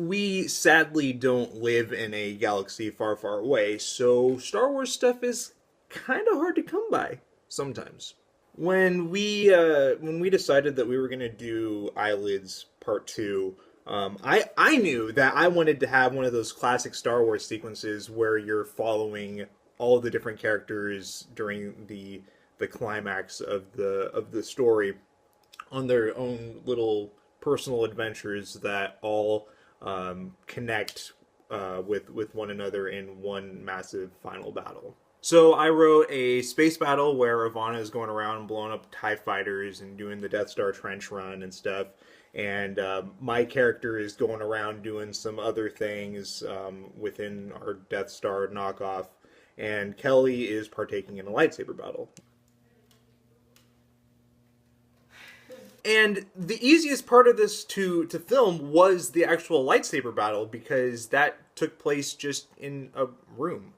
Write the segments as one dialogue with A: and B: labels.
A: we sadly don't live in a galaxy far, far away, so Star Wars stuff is kind of hard to come by sometimes. When we decided that we were gonna do Eyelids Part 2, I knew that I wanted to have one of those classic Star Wars sequences where you're following all of the different characters during the climax of the story on their own little personal adventures that all connect with one another in one massive final battle. So I wrote a space battle where Ivana is going around and blowing up TIE fighters and doing the Death Star trench run and stuff. And my character is going around doing some other things within our Death Star knockoff. And Kelly is partaking in a lightsaber battle. And the easiest part of this to film was the actual lightsaber battle, because that took place just in a room.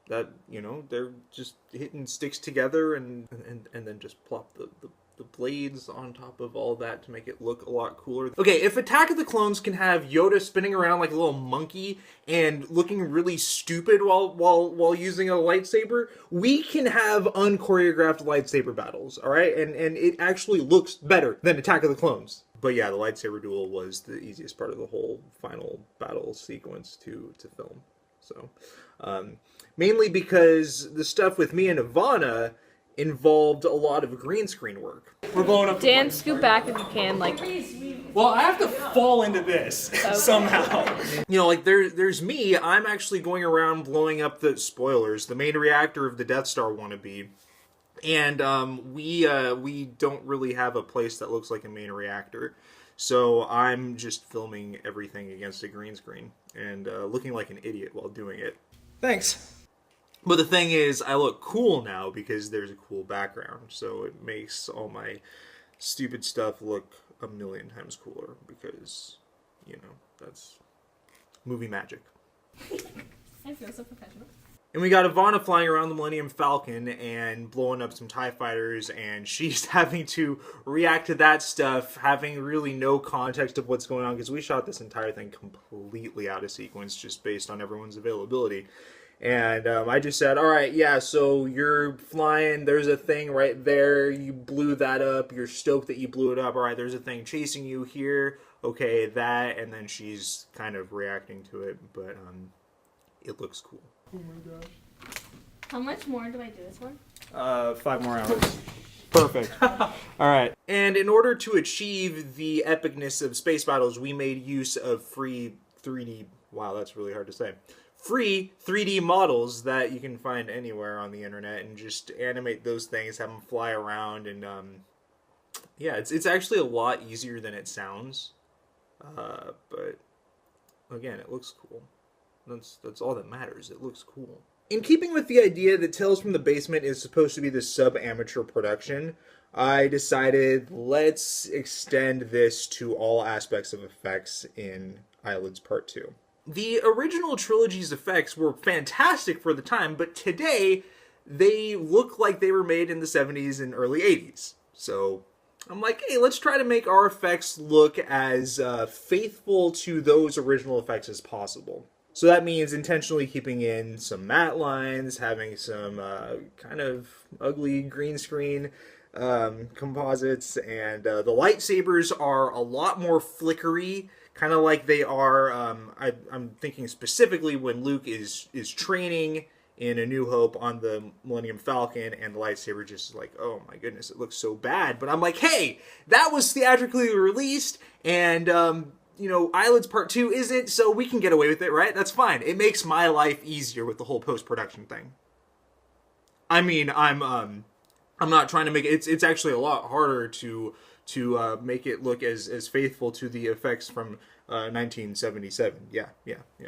A: That, you know, they're just hitting sticks together and then just plop the blades on top of all that to make it look a lot cooler. Okay, if Attack of the Clones can have Yoda spinning around like a little monkey and looking really stupid while using a lightsaber, we can have unchoreographed lightsaber battles, alright? And it actually looks better than Attack of the Clones. But yeah, the lightsaber duel was the easiest part of the whole final battle sequence to film. So, mainly because the stuff with me and Ivana involved a lot of green screen work.
B: We're blowing up.
C: Dan, scoot back if you can. Like,
B: well, I have to fall into this somehow.
A: You know, like there's me. I'm actually going around blowing up the spoilers, the main reactor of the Death Star wannabe, and we don't really have a place that looks like a main reactor. So I'm just filming everything against a green screen and looking like an idiot while doing it.
B: Thanks.
A: But the thing is, I look cool now because there's a cool background. So it makes all my stupid stuff look a million times cooler because, you know, that's movie magic.
C: I feel so professional.
A: And we got Ivana flying around the Millennium Falcon and blowing up some TIE fighters, and she's having to react to that stuff, having really no context of what's going on, because we shot this entire thing completely out of sequence just based on everyone's availability. And I just said, all right, yeah, so you're flying, there's a thing right there, you blew that up, you're stoked that you blew it up, all right, there's a thing chasing you here, okay, that, and then she's kind of reacting to it, but it looks cool.
B: Oh my gosh.
C: How much more do I do this one?
B: 5 more hours. Perfect. Alright.
A: And in order to achieve the epicness of space battles, we made use of free 3D... Wow, that's really hard to say. Free 3D models that you can find anywhere on the internet and just animate those things, have them fly around, and yeah, it's actually a lot easier than it sounds. But again, it looks cool. That's all that matters. It looks cool. In keeping with the idea that Tales from the Basement is supposed to be this sub-amateur production, I decided let's extend this to all aspects of effects in Eyelids Part 2. The original trilogy's effects were fantastic for the time, but today they look like they were made in the 70s and early 80s. So I'm like, hey, let's try to make our effects look as faithful to those original effects as possible. So that means intentionally keeping in some matte lines, having some kind of ugly green screen composites, and the lightsabers are a lot more flickery, kind of like they are, I'm thinking specifically when Luke is training in A New Hope on the Millennium Falcon, and the lightsaber just is like, oh my goodness, it looks so bad. But I'm like, hey, that was theatrically released, and you know, Eyelids Part 2 isn't, so we can get away with it, right? That's fine. It makes my life easier with the whole post-production thing. I mean, I'm not trying to make it, it's actually a lot harder to make it look as faithful to the effects from 1977. Yeah,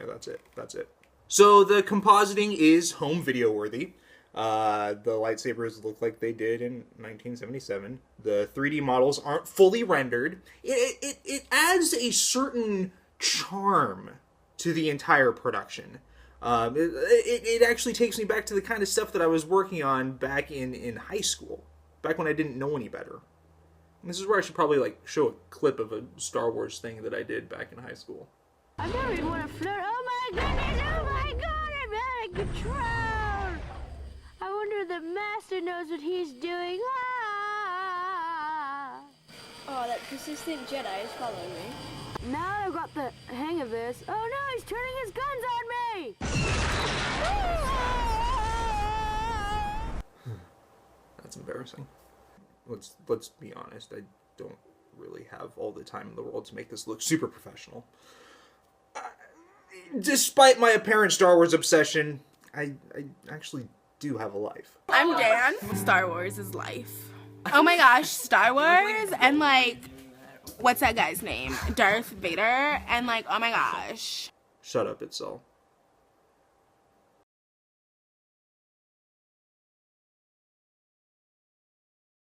A: that's it. So the compositing is home video worthy. The lightsabers look like they did in 1977. The 3D models aren't fully rendered. It adds a certain charm to the entire production. It actually takes me back to the kind of stuff that I was working on back in high school, back when I didn't know any better. And this is where I should probably like show a clip of a Star Wars thing that I did back in high school.
D: I've never even want to flirt. Oh my goodness! Oh my god! I'm out of control! I wonder if the master knows what he's doing. Ah!
E: Oh, that persistent Jedi is following me.
D: Now I've got the hang of this. Oh no, he's turning his guns on me!
A: That's embarrassing. Let's be honest. I don't really have all the time in the world to make this look super professional. Despite my apparent Star Wars obsession, I actually do have a life.
F: I'm Dan. Star Wars is life. Oh my gosh, Star Wars and like, what's that guy's name? Darth Vader and like, oh my gosh.
A: Shut up, Itzel.